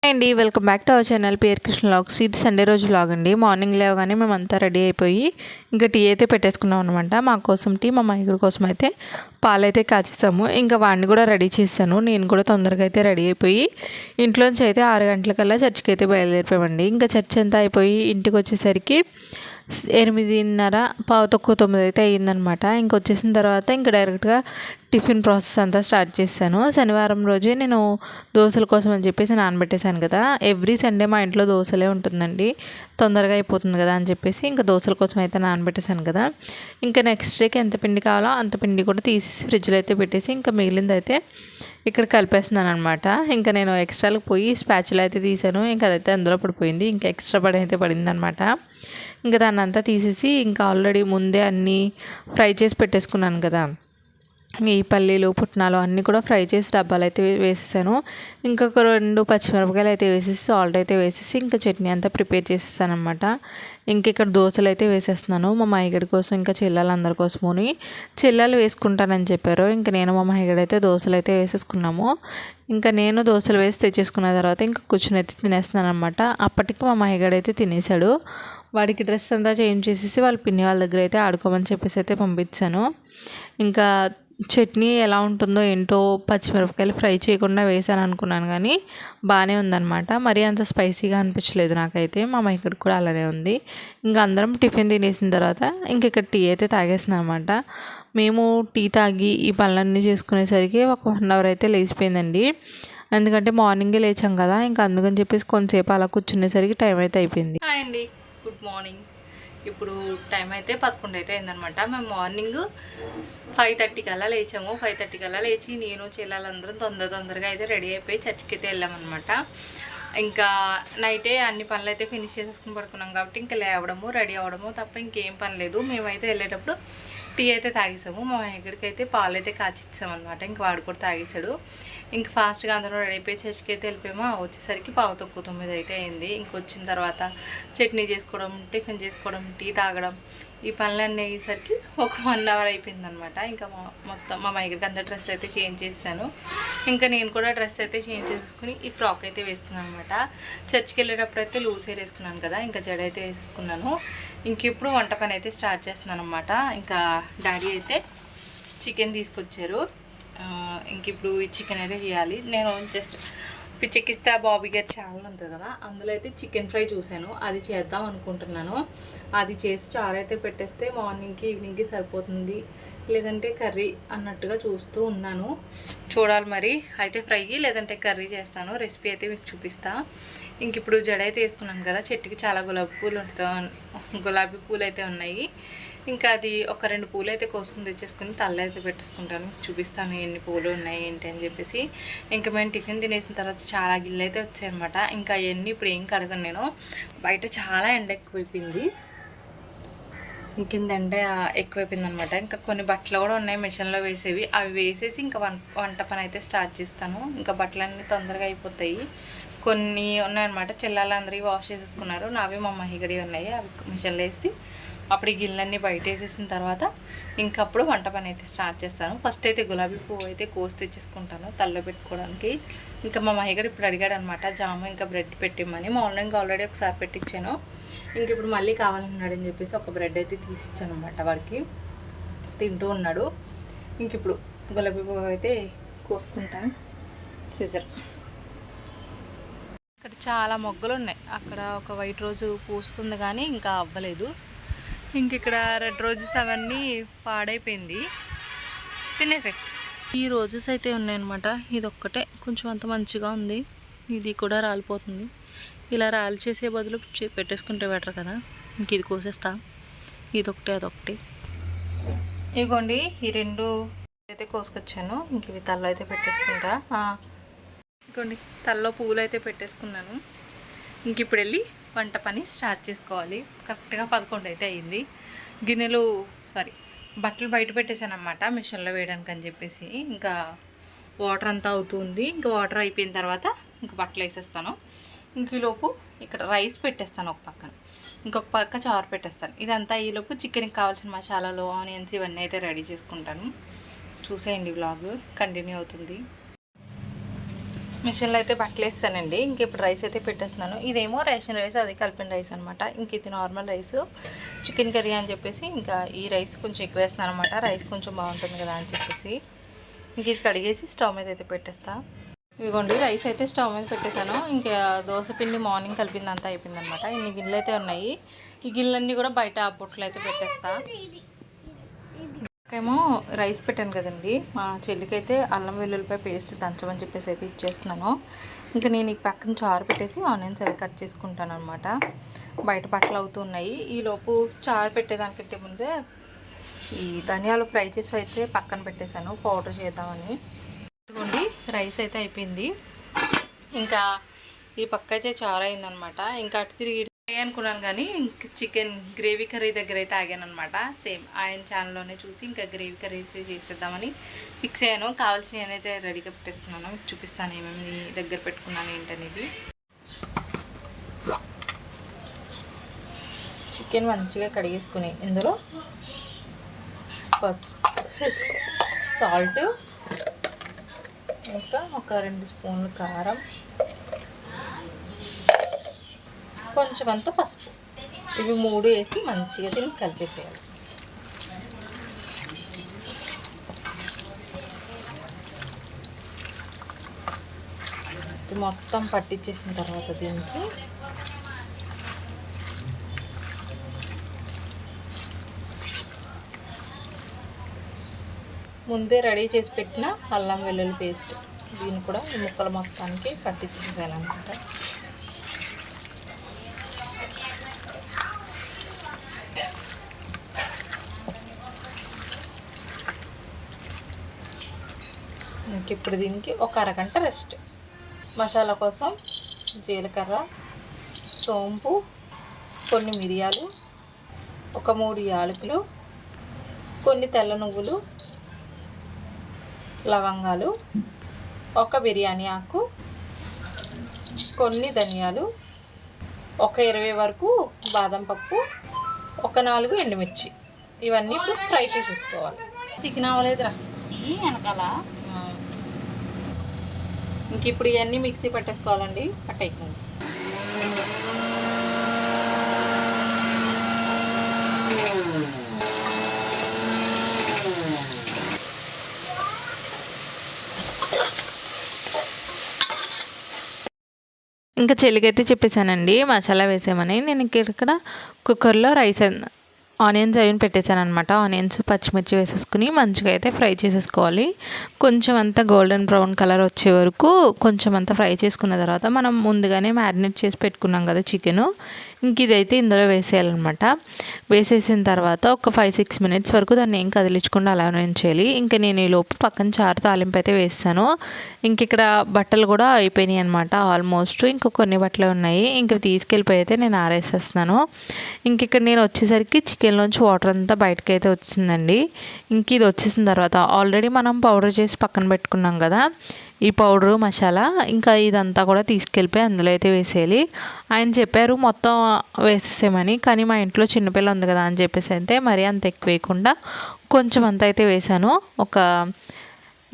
అండి welcome back to our channel పేరు Krishna vlogs. ఇది సండే రోజు వ్లాగ్ అండి. మార్నింగ్ లేవగానే మేమంతా రెడీ అయిపోయి ఇంకా టీ అయితే పెట్టేసుకున్నాం అనమాట. మా కోసం టీ, మా మైగురు కోసం అయితే పాలైతే కాచేసాము. ఇంకా వాడిని కూడా రెడీ చేశాను. నేను కూడా తొందరగా అయితే రెడీ అయిపోయి ఇంట్లోంచి అయితే 6 గంటలకల్లా చర్చికి అయితే బయలుదేరిపోయామండి. ఇంకా చర్చ్ అంతా అయిపోయి ఇంటికి వచ్చేసరికి 8:30 9 అయితే అయ్యిందనమాట. ఇంకొచ్చేసిన తర్వాత ఇంకా డైరెక్ట్గా టిఫిన్ ప్రాసెస్ అంతా స్టార్ట్ చేశాను. శనివారం రోజే నేను దోశల కోసం అని చెప్పేసి నానబెట్టేశాను కదా. ఎవ్రీ సండే మా ఇంట్లో దోశలే ఉంటుందండి, తొందరగా అయిపోతుంది కదా అని చెప్పేసి ఇంకా దోశల కోసం అయితే నానబెట్టేశాను కదా. ఇంకా నెక్స్ట్ డేకి ఎంత పిండి కావాలో అంత పిండి కూడా తీసేసి ఫ్రిడ్జ్లో అయితే పెట్టేసి ఇంకా మిగిలింది అయితే ఇక్కడ కలిపేస్తున్నాను అనమాట. ఇంకా నేను ఎక్స్ట్రాలకు పోయి స్పాచులా అయితే తీసాను. ఇంకా అదైతే అందులో పడిపోయింది. ఇంకా ఎక్స్ట్రా పడి అయితే పడింది అనమాట. ఇంకా దాన్ని అంతా తీసేసి ఇంకా ఆల్రెడీ ముందే అన్నీ ఫ్రై చేసి పెట్టేసుకున్నాను కదా. ఈ పల్లీలు, పుట్నాలు అన్నీ కూడా ఫ్రై చేసి డబ్బాలు అయితే వేసేసాను. ఇంకొక 2 పచ్చిమిరపకాయలు అయితే వేసేసి సాల్ట్ అయితే వేసేసి ఇంకా చట్నీ అంతా ప్రిపేర్ చేసేసాను అనమాట. ఇంక ఇక్కడ దోశలు అయితే వేసేస్తున్నాను మా మాయగడి కోసం, ఇంకా చెల్లెలందరి కోసమని. చెల్లెలు వేసుకుంటానని చెప్పారు. ఇంకా నేను మా మాయగడి అయితే దోశలు అయితే వేసేసుకున్నాము. ఇంకా నేను దోశలు వేసి తెచ్చేసుకున్న తర్వాత ఇంకా కూర్చుని అయితే తినేస్తున్నాను అనమాట. అప్పటికి మా మాయగడి అయితే తినేసాడు. వాడికి డ్రెస్ అంతా చేంజ్ చేసేసి వాళ్ళ పిన్ని వాళ్ళ దగ్గర అయితే ఆడుకోమని చెప్పేసి అయితే పంపించాను. ఇంకా చట్నీ ఎలా ఉంటుందో ఏంటో, పచ్చిమిరపకాయలు ఫ్రై చేయకుండా వేసాను అనుకున్నాను కానీ బాగానే ఉందన్నమాట. మరీ అంత స్పైసీగా అనిపించలేదు నాకైతే. మా మైకడికి కూడా అలానే ఉంది. ఇంకా అందరం టిఫిన్ తినేసిన తర్వాత ఇంక ఇక్కడ టీ అయితే తాగేస్తున్నాం అనమాట. మేము టీ తాగి ఈ పనులన్నీ చేసుకునేసరికి ఒక 1 అవర్ అయితే లేచిపోయిందండి. ఎందుకంటే మార్నింగే లేచాం కదా, ఇంకా అందుకని చెప్పేసి కొంతసేపు అలా కూర్చునేసరికి టైం అయితే అయిపోయింది. హాయ్ అండి, గుడ్ మార్నింగ్. ఇప్పుడు టైం అయితే 11 అయితే అయిందనమాట. మేము మార్నింగ్ 5:30 కల్లా లేచాము. 5:30 కల్లా లేచి నేను చెల్లెలందరం తొందరగా అయితే రెడీ అయిపోయి చర్చికి అయితే వెళ్ళామన్నమాట. ఇంకా నైటే అన్ని పనులు అయితే ఫినిష్ చేసేసుకుని పడుకున్నాం కాబట్టి ఇంకా లేవడము రెడీ అవ్వడము తప్ప ఇంకేం పని లేదు. మేమైతే వెళ్ళేటప్పుడు టీ అయితే తాగేసాము. మా ఎక్కడికి అయితే పాలు అయితే కాచిచ్చాము అనమాట. ఇంక వాడు కూడా తాగేసాడు. ఇంక ఫాస్ట్గా అందరం రెడీ అయిపోయి చర్చికి అయితే వెళ్ళిపోయాము. వచ్చేసరికి 8:45 అయితే అయింది. ఇంకొచ్చిన తర్వాత చట్నీ చేసుకోవడం, టిఫిన్ చేసుకోవడం, టీ తాగడం, ఈ పనులన్నీ అయ్యేసరికి ఒక 1 అవర్ అయిపోయిందనమాట. ఇంకా మొత్తం మా మైగరికి అంతా డ్రెస్ అయితే చేంజ్ చేశాను. ఇంకా నేను కూడా డ్రెస్ అయితే చేంజ్ చేసేసుకుని ఈ ఫ్రాక్ అయితే వేసుకున్నాను అనమాట. చర్చికి వెళ్ళేటప్పుడు అయితే లూజ్ హెయిర్ వేసుకున్నాను కదా, ఇంకా జడ అయితే వేసేసుకున్నాను. ఇంక ఇప్పుడు వంట పని అయితే స్టార్ట్ చేస్తున్నాను అనమాట. ఇంకా డాడీ అయితే చికెన్ తీసుకొచ్చారు. ఇంక ఇప్పుడు ఈ చికెన్ అయితే చేయాలి. నేను జస్ట్ పిచ్చెక్కిస్తే బాబీ గారి ఛానల్ ఉంటుంది కదా, అందులో అయితే చికెన్ ఫ్రై చూశాను. అది చేద్దాం అనుకుంటున్నాను. అది చేసి చారు అయితే పెట్టేస్తే మార్నింగ్కి ఈవినింగ్కి సరిపోతుంది, లేదంటే కర్రీ అన్నట్టుగా చూస్తూ ఉన్నాను. చూడాలి మరి. అయితే ఫ్రై లేదంటే కర్రీ చేస్తాను. రెసిపీ అయితే మీకు చూపిస్తా. ఇంక ఇప్పుడు జడ అయితే వేసుకున్నాను కదా, చెట్టుకి చాలా గులాబీ పూలు అయితే ఉన్నాయి. ఇంకా అది ఒక 2 పూలు అయితే కోసుకుని తెచ్చేసుకుని తల్ల అయితే పెట్టేసుకుంటాను. చూపిస్తాను ఎన్ని పూలు ఉన్నాయి ఏంటి అని చెప్పేసి. ఇంకా మేము టిఫిన్ తినేసిన తర్వాత చాలా గిన్నెలు అయితే వచ్చాయన్నమాట. ఇంకా అవన్నీ ఇప్పుడు ఏం కడగను నేను. బయట చాలా ఎండ ఎక్కువైపోయింది, ఇంకింద ఎండ ఎక్కువైపోయింది అనమాట. ఇంకా కొన్ని బట్టలు కూడా ఉన్నాయి మిషన్లో వేసేవి, అవి వేసేసి ఇంకా వంట పని అయితే స్టార్ట్ చేస్తాను. ఇంకా బట్టలన్నీ తొందరగా అయిపోతాయి. కొన్ని ఉన్నాయన్నమాట, చెల్లెలందరివి వాష్ చేసేసుకున్నారు. నావి మా మహిగడి ఉన్నాయి, అవి మిషన్లో వేసి అప్పుడు ఈ గిన్నెలన్నీ బయట వేసేసిన తర్వాత ఇంకప్పుడు వంట పని అయితే స్టార్ట్ చేస్తాను. ఫస్ట్ అయితే గులాబీ పువ్వు అయితే కోసి తెచ్చేసుకుంటాను తల్లో పెట్టుకోవడానికి. ఇంకా మా మహిగడు ఇప్పుడు అడిగాడు అనమాట జాము ఇంకా బ్రెడ్ పెట్టిమ్మని. మార్నింగ్ ఆల్రెడీ ఒకసారి పెట్టించాను. ఇంక ఇప్పుడు మళ్ళీ కావాలన్నాడని చెప్పేసి ఒక బ్రెడ్ అయితే తీసిచ్చాను అనమాట. వాడికి తింటూ ఉన్నాడు. ఇంక ఇప్పుడు గులాబీ పువ్వు అయితే కోసుకుంటాను. సిజర్. ఇక్కడ చాలా మొగ్గలు ఉన్నాయి. అక్కడ ఒక వైట్ రోజు పూస్తుంది కానీ ఇంకా అవ్వలేదు. ఇంక ఇక్కడ రెడ్ రోజెస్ అవన్నీ పాడైపోయింది, తినేసే. ఈ రోజెస్ అయితే ఉన్నాయన్నమాట. ఇది ఒక్కటే కొంచెం అంత మంచిగా ఉంది, ఇది కూడా రాలిపోతుంది. ఇలా రాలి చేసే బదులు పెట్టేసుకుంటే బెటర్ కదా. ఇంక ఇది కోసేస్తా, ఇదొకటి అదొకటి. ఇదిగోండి ఈ 2 అయితే కోసుకొచ్చాను. ఇంక ఇవి తల్లో అయితే పెట్టేసుకుంటా. ఇదిగోండి తల్లో పువ్వులు అయితే పెట్టేసుకున్నాను. ఇంక ఇప్పుడు వెళ్ళి వంట పని స్టార్ట్ చేసుకోవాలి. కరెక్ట్గా 11 అయితే అయ్యింది. బట్టలు బయట పెట్టేశాను అన్నమాట మిషన్లో వేయడానికి అని చెప్పేసి. ఇంకా వాటర్ అంతా అవుతుంది. ఇంకా వాటర్ అయిపోయిన తర్వాత ఇంకా బట్టలు వేసేస్తాను. ఇంక ఈలోపు ఇక్కడ రైస్ పెట్టేస్తాను ఒక పక్కన, ఇంకొక పక్క చారు పెట్టేస్తాను. ఇదంతా ఈలోపు చికెన్కి కావాల్సిన మసాలాలు, ఆనియన్స్ ఇవన్నీ అయితే రెడీ చేసుకుంటాను. చూసేయండి, వ్లాగ్ కంటిన్యూ అవుతుంది. మిషన్లో అయితే బట్టలు వేస్తానండి. ఇంక ఇప్పుడు రైస్ అయితే పెట్టేస్తున్నాను. ఇదేమో రేషన్ రైస్, అది కలిపిన రైస్ అనమాట. ఇంక ఇది నార్మల్ రైస్, చికెన్ కర్రీ అని చెప్పేసి ఇంకా ఈ రైస్ కొంచెం ఎక్కువ వేస్తున్నాను అనమాట. రైస్ కొంచెం బాగుంటుంది కదా అని చెప్పేసి ఇంక ఇది కడిగేసి స్టవ్ మీద అయితే పెట్టేస్తా. ఇదిగోండి రైస్ అయితే స్టవ్ మీద పెట్టేశాను. ఇంకా దోశ పిండి మార్నింగ్ కలిపింది అంతా అయిపోయింది అనమాట. ఇన్ని గిన్నెలు అయితే ఉన్నాయి. ఈ గిన్నెలన్నీ కూడా బయట ఆ బొట్లు అయితే పెట్టేస్తా. ఏమో రైస్ పెట్టాను కదండి, మా చెల్లికైతే అల్లం వెల్లుల్లిపాయ పేస్ట్ దంచమని చెప్పేసి అయితే ఇచ్చేస్తున్నాను. ఇంకా నేను ఈ పక్కన చారు పెట్టేసి ఆనియన్స్ అవి కట్ చేసుకుంటాను అనమాట. బయట బట్టలు అవుతున్నాయి. ఈలోపు చారు పెట్టేదానికంటే ముందే ఈ ధనియాలు ఫ్రై చేసి అయితే పక్కన పెట్టేశాను పౌడర్ చేద్దామని. ఇదిగోండి రైస్ అయితే అయిపోయింది. ఇంకా ఈ పక్క అయితే చారు అయిందనమాట. ఇంకా అటు తిరిగి అనుకున్నాను కానీ ఇంక చికెన్ గ్రేవీ కర్రీ దగ్గర అయితే ఆగాను అనమాట. సేమ్ ఆయన ఛానల్లోనే చూసి ఇంకా గ్రేవీ కర్రీ చేసేద్దామని ఫిక్స్ అయ్యాను. కావాల్సినవి అయితే రెడీగా పెట్టేసుకున్నాను. చూపిస్తాను ఏమేమి దగ్గర పెట్టుకున్నాను ఏంటనేది. చికెన్ మంచిగా కడిగేసుకుని ఇందులో పసుపు, సాల్ట్, ఇంకా ఒక 2 స్పూన్లు కారం, కొంచెం అంత పసుపు, ఇవి 3 వేసి మంచిగా దీన్ని కలిపేసేయాలి. ఇది మొత్తం పట్టించేసిన తర్వాత దీనికి ముందే రెడీ చేసి పెట్టిన అల్లం వెల్లుల్లి పేస్ట్ దీన్ని కూడా ఈ ముక్కల మొత్తానికి పట్టించేసేయాలన్నమాట. ఇప్పుడు దీనికి ఒక అరగంట రెస్ట్. మసాలా కోసం జీలకర్ర, సోంపు, కొన్ని మిరియాలు, ఒక 3 యాలకులు, కొన్ని తెల్ల నువ్వులు, లవంగాలు, ఒక బిర్యానీ ఆకు, కొన్ని ధనియాలు, ఒక 20 వరకు బాదం పప్పు, ఒక 4 ఎండుమిర్చి, ఇవన్నీ ఇప్పుడు ఫ్రై చేసేసుకోవాలి. చికెన్ అవ్వలేదురా ఈ వెనకాల. ఇంక ఇప్పుడు ఇవన్నీ మిక్సీ పెట్టేసుకోవాలండి. పట్టేయకండి. ఇంకా చెల్లికైతే చెప్పేశానండి మసాలా వేసామని. నేను ఇక్కడ కుక్కర్లో రైస్ ఆనియన్స్ అవి పెట్టేశాను అనమాట. ఆనియన్స్ పచ్చిమిర్చి వేసేసుకుని మంచిగా అయితే ఫ్రై చేసేసుకోవాలి. కొంచెం అంతా గోల్డెన్ బ్రౌన్ కలర్ వచ్చే వరకు కొంచెం అంతా ఫ్రై చేసుకున్న తర్వాత మనం ముందుగానే మ్యారినేట్ చేసి పెట్టుకున్నాం కదా చికెను, ఇంక ఇదైతే ఇందులో వేసేయాలన్నమాట. వేసేసిన తర్వాత ఒక 5-6 మినిట్స్ వరకు దాన్ని ఏం కదిలించకుండా అలానే ఉంచేయాలి. ఇంకా నేను ఈ లోపు పక్కన చారు తాలింపు అయితే వేస్తాను. ఇంక ఇక్కడ బట్టలు కూడా అయిపోయినాయి అనమాట ఆల్మోస్ట్. ఇంక కొన్ని బట్టలు ఉన్నాయి. ఇంక తీసుకెళ్ళిపోయి అయితే నేను ఆరేసేస్తున్నాను. ఇంక ఇక్కడ నేను వచ్చేసరికి చికెన్లోంచి వాటర్ అంతా బయటకు అయితే వచ్చిందండి. ఇంక ఇది వచ్చేసిన తర్వాత ఆల్రెడీ మనం పౌడర్ చేసి పక్కన పెట్టుకున్నాం కదా, ఈ పౌడరు మసాలా ఇంకా ఇదంతా కూడా తీసుకెళ్ళిపోయి అందులో అయితే వేసేయాలి. ఆయన చెప్పారు మొత్తం వేసేసేమని, కానీ మా ఇంట్లో చిన్నపిల్ల ఉంది కదా అని చెప్పేసి అయితే మరీ అంత ఎక్కువ వేయకుండా కొంచెం అంత అయితే వేసాను.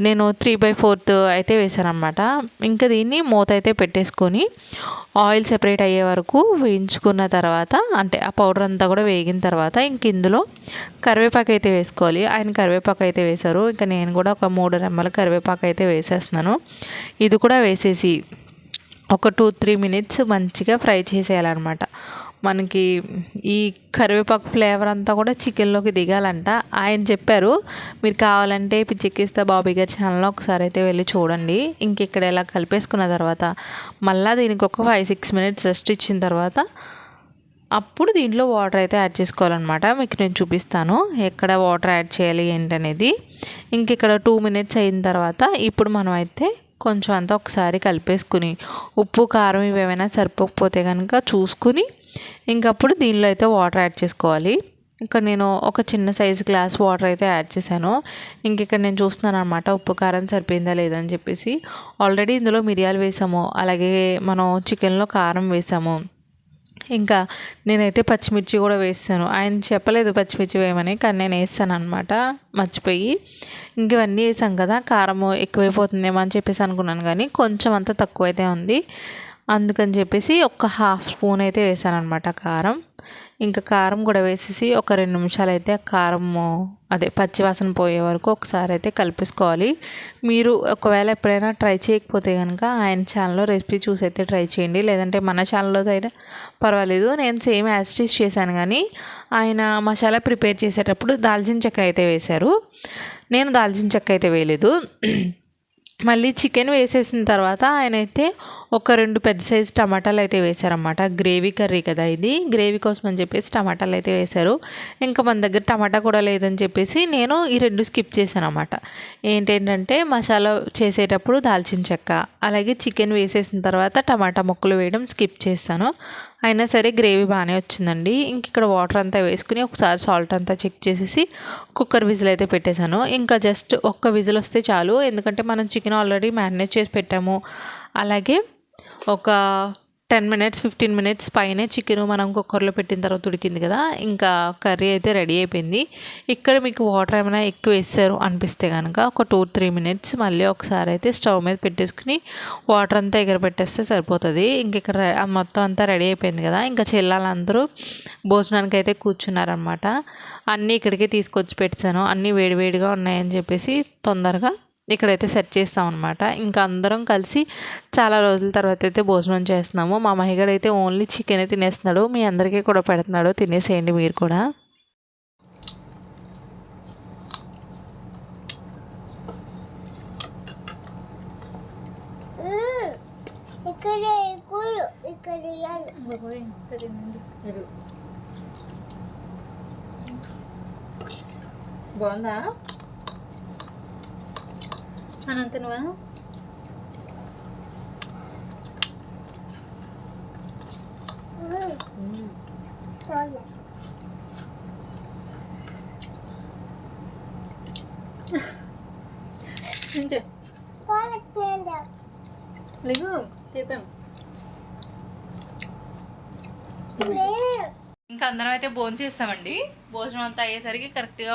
నేను 3/4 అయితే వేసాను అనమాట. ఇంకా దీన్ని మూత అయితే పెట్టేసుకొని ఆయిల్ సెపరేట్ అయ్యే వరకు వేయించుకున్న తర్వాత, అంటే ఆ పౌడర్ అంతా కూడా వేగిన తర్వాత ఇంక ఇందులో కరివేపాకు అయితే వేసుకోవాలి. ఆయన కరివేపాకు అయితే వేశారు. ఇంకా నేను కూడా ఒక 3 రెమ్మల కరివేపాకు అయితే వేసేస్తున్నాను. ఇది కూడా వేసేసి ఒక 2-3 మినిట్స్ మంచిగా ఫ్రై చేసేయాలన్నమాట. మనకి ఈ కరివేపాకు ఫ్లేవర్ అంతా కూడా చికెన్లోకి దిగాలంట. ఆయన చెప్పారు మీరు కావాలంటే పిచ్చెక్కిస్తా బాబీ గారి ఛానల్లో ఒకసారి అయితే వెళ్ళి చూడండి. ఇంక ఇక్కడ ఇలా కలిపేసుకున్న తర్వాత మళ్ళీ దీనికి ఒక 5-6 మినిట్స్ రెస్ట్ ఇచ్చిన తర్వాత అప్పుడు దీంట్లో వాటర్ అయితే యాడ్ చేసుకోవాలన్నమాట. మీకు నేను చూపిస్తాను ఎక్కడ వాటర్ యాడ్ చేయాలి ఏంటనేది. ఇంక ఇక్కడ 2 మినిట్స్ అయిన తర్వాత ఇప్పుడు మనం అయితే కొంచెం అంతా ఒకసారి కలిపేసుకుని ఉప్పు కారం ఇవేమైనా సరిపోకపోతే కనుక చూసుకుని ఇంకప్పుడు దీనిలో అయితే వాటర్ యాడ్ చేసుకోవాలి. ఇక్కడ నేను ఒక చిన్న సైజు గ్లాస్ వాటర్ అయితే యాడ్ చేశాను. ఇంక ఇక్కడ నేను చూస్తున్నాను అనమాట ఉప్పు కారం సరిపోయిందా లేదని చెప్పేసి. ఆల్రెడీ ఇందులో మిరియాలు వేసాము, అలాగే మనం చికెన్లో కారం వేసాము. ఇంకా నేనైతే పచ్చిమిర్చి కూడా వేస్తాను. ఆయన చెప్పలేదు పచ్చిమిర్చి వేయమని, కానీ నేను వేస్తాను అనమాట మర్చిపోయి. ఇంక ఇవన్నీ వేసాం కదా, కారం ఎక్కువైపోతుందేమో అని చెప్పేసి అనుకున్నాను, కానీ కొంచెం అంత తక్కువైతే ఉంది. అందుకని చెప్పేసి ఒక హాఫ్ స్పూన్ అయితే వేసాను అనమాట కారం. ఇంకా కారం కూడా వేసేసి ఒక 2 నిమిషాలు అయితే కారము అదే పచ్చివాసన పోయే వరకు ఒకసారి అయితే కలిపేసుకోవాలి. మీరు ఒకవేళ ఎప్పుడైనా ట్రై చేయకపోతే కనుక ఆయన ఛానల్లో రెసిపీ చూసి అయితే ట్రై చేయండి, లేదంటే మన ఛానల్లో అయినా పర్వాలేదు. నేను సేమ్ యాజ్ ఇట్ ఈజ్ చేశాను, కానీ ఆయన మసాలా ప్రిపేర్ చేసేటప్పుడు దాల్చిన చెక్క అయితే వేశారు, నేను దాల్చిన చెక్క అయితే వేయలేదు. మళ్ళీ చికెన్ వేసేసిన తర్వాత ఆయన అయితే ఒక 2 పెద్ద సైజు టమాటాలు అయితే వేశారన్నమాట. గ్రేవీ కర్రీ కదా ఇది, గ్రేవీ కోసం అని చెప్పేసి టమాటాలు అయితే వేశారు. ఇంకా మన దగ్గర టమాటా కూడా లేదని చెప్పేసి నేను ఈ 2 స్కిప్ చేశాను అన్నమాట. ఏంటంటే మసాలా చేసేటప్పుడు దాల్చిన చెక్క, అలాగే చికెన్ వేసేసిన తర్వాత టమాటా ముక్కలు వేయడం స్కిప్ చేస్తాను. అయినా సరే గ్రేవీ బాగానే వచ్చిందండి. ఇంక ఇక్కడ వాటర్ అంతా వేసుకుని ఒకసారి సాల్ట్ అంతా చెక్ చేసేసి కుక్కర్ విజిల్ అయితే పెట్టేశాను. ఇంకా జస్ట్ ఒక్క విజిల్ వస్తే చాలు, ఎందుకంటే మనం చికెన్ ఆల్రెడీ మ్యారినేట్ చేసి పెట్టాము. అలాగే ఒక 10 మినిట్స్ 15 మినిట్స్ పైనే చికెన్ మనం కుక్కర్లో పెట్టిన తర్వాత ఉడికింది కదా, ఇంకా కర్రీ అయితే రెడీ అయిపోయింది. ఇక్కడ మీకు వాటర్ ఏమైనా ఎక్కువ వేసారు అనిపిస్తే కనుక ఒక 2-3 మినిట్స్ మళ్ళీ ఒకసారి అయితే స్టవ్ మీద పెట్టేసుకుని వాటర్ అంతా ఎగరబెట్టేస్తే సరిపోతుంది. ఇంక ఇక్కడ మొత్తం అంతా రెడీ అయిపోయింది కదా, ఇంకా చెల్లెలందరూ భోజనానికి అయితే కూర్చున్నారనమాట. అన్నీ ఇక్కడికే తీసుకొచ్చి పెట్టాను, అన్నీ వేడివేడిగా ఉన్నాయని చెప్పేసి తొందరగా ఇక్కడైతే సెట్ చేస్తాం అనమాట. ఇంకా అందరం కలిసి చాలా రోజుల తర్వాత అయితే భోజనం చేస్తున్నాము. మా మహిగడు అయితే ఓన్లీ చికెనే తినేస్తున్నాడు, మీ అందరికీ కూడా పెడుతున్నాడు, తినేసేయండి మీరు కూడా. బాగుందా అనంతనువా? లేవు చేద్దాం. ఇంకా అందరం అయితే భోజనం చేస్తామండి. భోజనం అంతా అయ్యేసరికి కరెక్ట్గా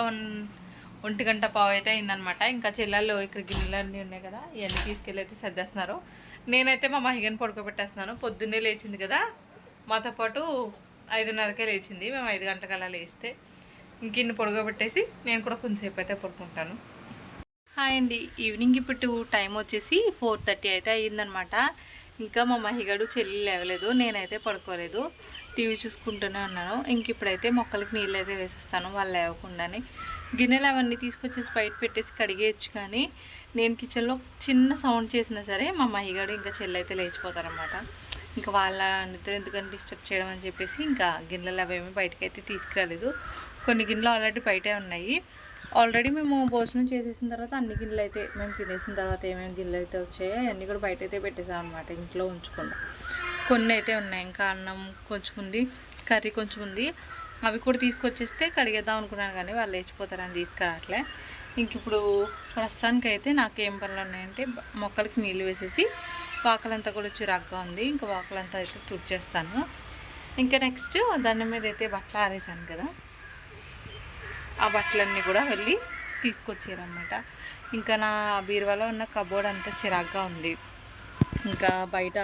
1:15 అయితే అయిందనమాట. ఇంకా చెల్లెళ్ళు ఇక్కడ గిన్నెలు అన్నీ ఉన్నాయి కదా, ఇవన్నీ తీసుకెళ్ళి అయితే సర్దేస్తున్నారు. నేనైతే మా మహిగని పడుకోబెట్టేస్తున్నాను. పొద్దున్నే లేచింది కదా, మాతో పాటు 5:30కే లేచింది. మేము 5 గంటలకల్లా లేస్తే ఇంక ఇన్ని పడుకోబెట్టేసి నేను కూడా కొంచెంసేపు అయితే పడుకుంటాను. హాయ్ అండి, ఈవినింగ్ ఇప్పుడు టైం వచ్చేసి 4:30 అయితే అయ్యిందనమాట. ఇంకా మా మహిగడు చెల్లి లేవలేదు, నేనైతే పడుకోలేదు, టీవీ చూసుకుంటూనే ఉన్నాను. ఇంక ఇప్పుడైతే మొక్కలకి నీళ్ళు అయితే వేసేస్తాను వాళ్ళు లేవకుండానే. గిన్నెలు అవన్నీ తీసుకొచ్చేసి బయట పెట్టేసి కడిగేయచ్చు, కానీ నేను కిచెన్లో చిన్న సౌండ్ చేసినా సరే మా మహిగాడు ఇంకా చెల్లి అయితే లేచిపోతారనమాట. ఇంకా వాళ్ళ నిద్ర ఎందుకంటే డిస్టర్బ్ చేయడం అని చెప్పేసి ఇంకా గిన్నెలు అవేమీ బయటకు అయితే తీసుకురాలేదు. కొన్ని గిన్నెలు ఆల్రెడీ బయటే ఉన్నాయి. ఆల్రెడీ మేము భోజనం చేసేసిన తర్వాత అన్ని గిన్నెలు అయితే మేము తినేసిన తర్వాత ఏమేమి గిన్నెలు అయితే వచ్చాయో అన్నీ కూడా బయట అయితే పెట్టేసాం అనమాట, ఇంట్లో ఉంచకుండా. కొన్ని అయితే ఉన్నాయి, ఇంకా అన్నం కొంచెం ఉంది, కర్రీ కొంచెం ఉంది, అవి కూడా తీసుకొచ్చేస్తే కడిగేద్దాం అనుకున్నాను, కానీ వాళ్ళు లేచిపోతారని తీసుకురావట్లే. ఇంక ఇప్పుడు ప్రస్తుతానికైతే నాకు ఏం పనులు ఉన్నాయంటే మొక్కలకి నీళ్ళు వేసేసి వాకలంతా కూడా చిరాగ్గా ఉంది, ఇంకా వాకలంతా అయితే తుడిచేస్తాను. ఇంకా నెక్స్ట్ దండం మీద అయితే బట్టలు ఆరేసాను కదా, ఆ బట్టలన్నీ కూడా వెళ్ళి తీసుకొచ్చారనమాట. ఇంకా నా బీరువాలో ఉన్న కబోర్డ్ అంతా చిరాగ్గా ఉంది. ఇంకా బయట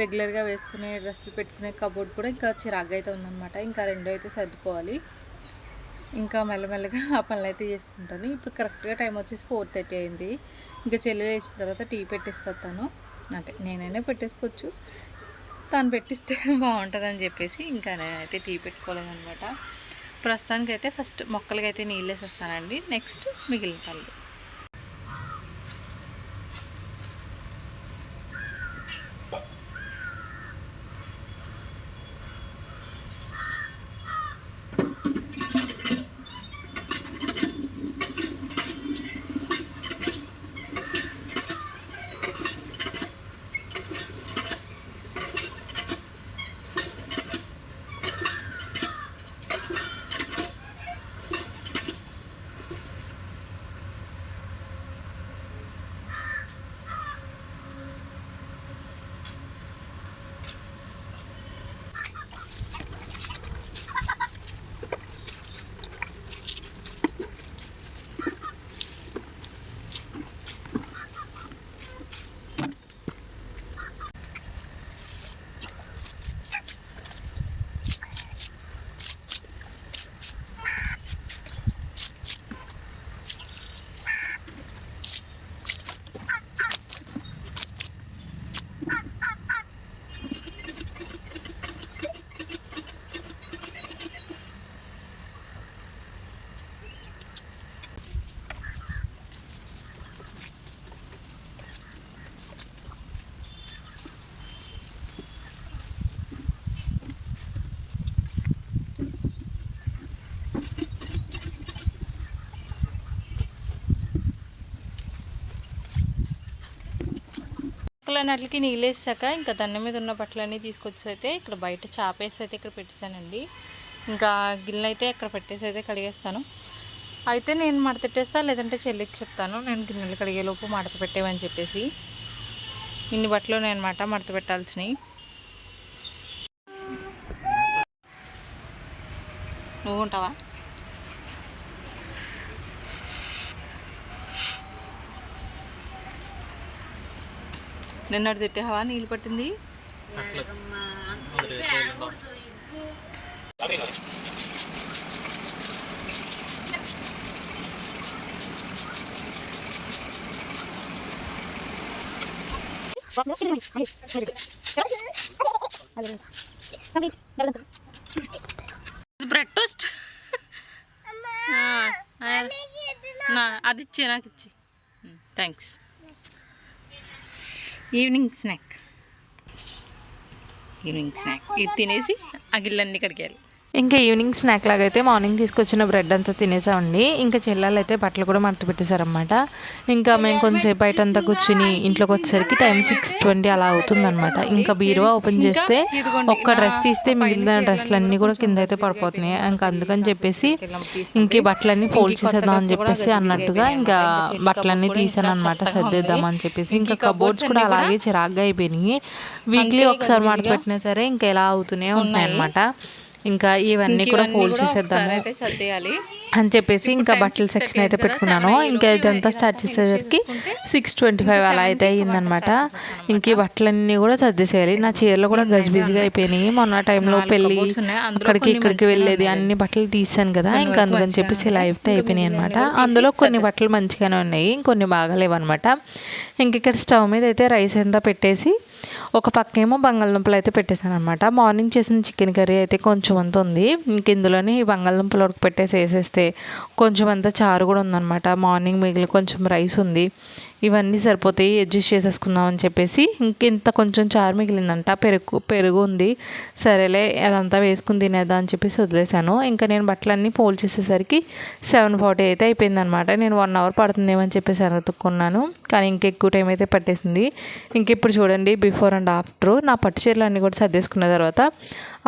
రెగ్యులర్గా వేసుకునే డ్రెస్సులు పెట్టుకునే కబోర్డ్ కూడా ఇంకా చిరాగ్గా అయితే ఉందన్నమాట. ఇంకా 2 అయితే సర్దుకోవాలి. ఇంకా మెల్లమెల్లగా ఆ పనులు అయితే చేసుకుంటాను. ఇప్పుడు కరెక్ట్గా టైం వచ్చేసి 4:30 అయింది. ఇంకా చెల్లి వేసిన తర్వాత టీ పెట్టిస్తాను, అంటే నేనైనా పెట్టేసుకోవచ్చు, తను పెట్టిస్తే బాగుంటుందని చెప్పేసి ఇంకా నేనైతే టీ పెట్టుకోలేదన్నమాట. ప్రస్తుతానికైతే ఫస్ట్ మొక్కలకైతే నీళ్ళు వేసేస్తానండి, నెక్స్ట్ మిగిలిన పనులు. బట్టలన్నిటికి నీళ్ళు వేసాక ఇంకా దండం మీద ఉన్న బట్టలన్నీ తీసుకొచ్చి అయితే ఇక్కడ బయట చాపేసి అయితే ఇక్కడ పెట్టేశానండి. ఇంకా గిన్నెలు అయితే ఇక్కడ పెట్టేసి అయితే కడిగేస్తాను. అయితే నేను మడత పెట్టేస్తా, లేదంటే చెల్లికి చెప్తాను నేను గిన్నెలు కడిగేలోపు మడత పెట్టేవని చెప్పేసి. ఇన్ని బట్టలు అనమాట మడత పెట్టాల్సినవి. నువ్వు ఉంటావా? నిన్నటి తిట్టావా నీళ్ళు పట్టింది? బ్రెడ్ టోస్ట్ అది ఇచ్చే, నాకు ఇచ్చి. థ్యాంక్స్. ఈవినింగ్ స్నాక్ ఇది తినేసి ఆ గిల్లన్నీ కడిగేయాలి. ఇంకా ఈవినింగ్ స్నాక్ లాగా అయితే మార్నింగ్ తీసుకొచ్చిన బ్రెడ్ అంతా తినేసామండి. ఇంకా చెల్లెలు అయితే బట్టలు కూడా మడత పెట్టేశారనమాట. ఇంకా మేము కొంతసేపు బయట అంతా కూర్చుని ఇంట్లోకి వచ్చేసరికి టైం 6:20 అలా అవుతుందన్నమాట. ఇంకా బీరువా ఓపెన్ చేస్తే ఒక్క డ్రెస్ తీస్తే మిగిలిన డ్రెస్సులు అన్నీ కూడా కింద అయితే పడిపోతున్నాయి. ఇంకా అందుకని చెప్పేసి ఇంక ఈ బట్టలన్నీ ఫోల్డ్ చేసేద్దాం అని చెప్పేసి అన్నట్టుగా ఇంకా బట్టలన్నీ తీసాను అనమాట, సర్దేద్దామని చెప్పేసి. ఇంకా కబోర్డ్స్ కూడా అలాగే చిరాగ్గా అయిపోయినాయి. వీక్లీ ఒకసారి మడత పెట్టినా సరే ఇంకా ఎలా అవుతూనే ఉంటాయి అనమాట. ఇంకా ఇవన్నీ కూడా ఫోల్డ్ చేసేద్దాము అని చెప్పేసి ఇంకా బట్టల సెక్షన్ అయితే పెట్టుకున్నాను. ఇంకా ఇదంతా స్టార్ట్ చేసేసరికి 6:25 అలా అయితే అయ్యిందనమాట. ఇంక ఈ బట్టలన్నీ కూడా సర్దేసేయాలి. నా చీరలు కూడా గజిబిజిగా అయిపోయినాయి. మొన్న టైంలో పెళ్ళి అక్కడికి ఇక్కడికి వెళ్ళేది అన్ని బట్టలు తీసాను కదా, ఇంకా అందుకని చెప్పేసి ఇలా అయితే అయిపోయినాయి అనమాట. అందులో కొన్ని బట్టలు మంచిగానే ఉన్నాయి, ఇంకొన్ని బాగాలేవు అనమాట. ఇంక ఇక్కడ స్టవ్ మీద అయితే రైస్ అంతా పెట్టేసి ఒక పక్కేమో బంగాళదుంపలు అయితే పెట్టేశాను అనమాట. మార్నింగ్ చేసిన చికెన్ కర్రీ అయితే కొంచెం అంత ఉంది. ఇంక ఇందులోని బంగాళదుంపలు ఉడక పెట్టేసి వేసేస్తే కొంచెం అంతా చారు కూడా ఉందన్నమాట. మార్నింగ్ మిగిలి కొంచెం రైస్ ఉంది, ఇవన్నీ సరిపోతాయి, అడ్జస్ట్ చేసేసుకుందాం అని చెప్పేసి ఇంత కొంచెం చారు మిగిలిందంట. పెరుగు ఉంది, సరేలే అదంతా వేసుకుని తినేద్దాం అని చెప్పేసి వదిలేశాను. ఇంకా నేను బట్టలన్నీ ఫోల్డ్ చేసేసరికి 7:40 అయితే అయిపోయిందనమాట. నేను 1 అవర్ పడుతుందేమని చెప్పేసి అనుకున్నాను, కానీ ఇంకెక్కువ టైం అయితే పట్టేసింది. ఇంక ఇప్పుడు చూడండి బిఫోర్ అండ్ ఆఫ్టర్ నా పట్టు చీరలు అన్నీ కూడా సర్దేసుకున్న తర్వాత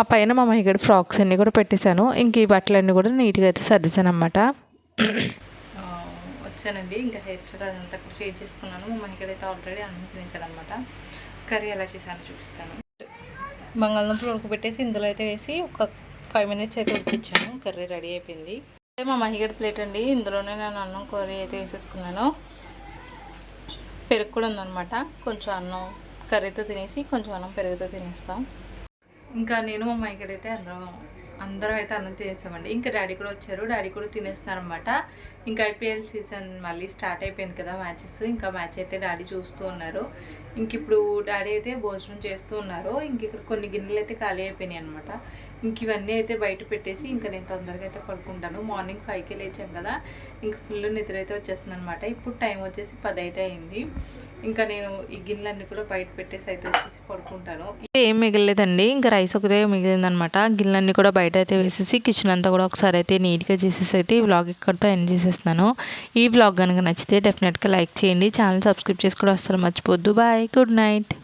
ఆ పైన మా మహిగడ ఫ్రాక్స్ అన్నీ కూడా పెట్టేశాను. ఇంక ఈ బట్టలన్నీ కూడా నీట్గా అయితే సర్దేశాను అనమాట. వచ్చానండి, ఇంకా హెయిర్ స్టైల్ అదంతా కూడా చేంజ్ చేసుకున్నాను. మా మనకైతే ఆల్రెడీ అన్నం తినేసాను అనమాట. కర్రీ ఎలా చేశానో చూపిస్తాను. బంగాళదుంపలు ఉడకబెట్టేసి ఇందులో అయితే వేసి ఒక 5 minutes అయితే ఉడికించాను. కర్రీ రెడీ అయిపోయింది. మా మహిగడ ప్లేట్ అండి, ఇందులోనే నేను అన్నం కర్రీ అయితే వేసేసుకున్నాను. పెరుగు కూడా ఉందన్నమాట. కొంచెం అన్నం కర్రీతో తినేసి కొంచెం అన్నం పెరుగుతో తినేస్తాం. ఇంకా నేను మా మహిగడ అయితే అందరం అయితే అన్నం తినేసామండి. ఇంకా డాడీ కూడా వచ్చారు, డాడీ కూడా తినేస్తారనమాట. ఇంకా ఐపీఎల్ సీజన్ మళ్ళీ స్టార్ట్ అయిపోయింది కదా, మ్యాచెస్. ఇంకా మ్యాచ్ అయితే డాడీ చూస్తూ ఉన్నారు. ఇంక ఇప్పుడు డాడీ అయితే భోజనం చేస్తూ ఉన్నారు. ఇంక ఇక్కడ కొన్ని గిన్నెలు అయితే ఖాళీ అయిపోయినాయి అనమాట. ఇంక ఇవన్నీ అయితే బయట పెట్టేసి ఇంకా నేను తొందరగా అయితే పడుకుంటాను. మార్నింగ్ 5కి లేచాం కదా, ఇంక ఫుల్ నిద్ర అయితే వచ్చేస్తుంది అనమాట. ఇప్పుడు టైం వచ్చేసి 10 అయితే అయింది. ఇంకా నేను ఈ గిన్నెలన్నీ కూడా బయట పెట్టేసి అయితే వచ్చేసి పడుకుంటాను. ఏం మిగలేదండి, ఇంకా రైస్ ఒకటే మిగిలిందనమాట. గిన్నెలన్నీ కూడా బయట అయితే వేసేసి కిచెన్ అంతా కూడా ఒకసారి అయితే నీట్గా చేసేసి అయితే ఈ వ్లాగ్ ఇక్కడితో ఎండ్ చేసేస్తున్నాను. ఈ వ్లాగ్ కనుక నచ్చితే డెఫినెట్గా లైక్ చేయండి, ఛానల్ సబ్స్క్రైబ్ చేసుకోవడం అస్సలు మర్చిపోద్దు. Bye, good night.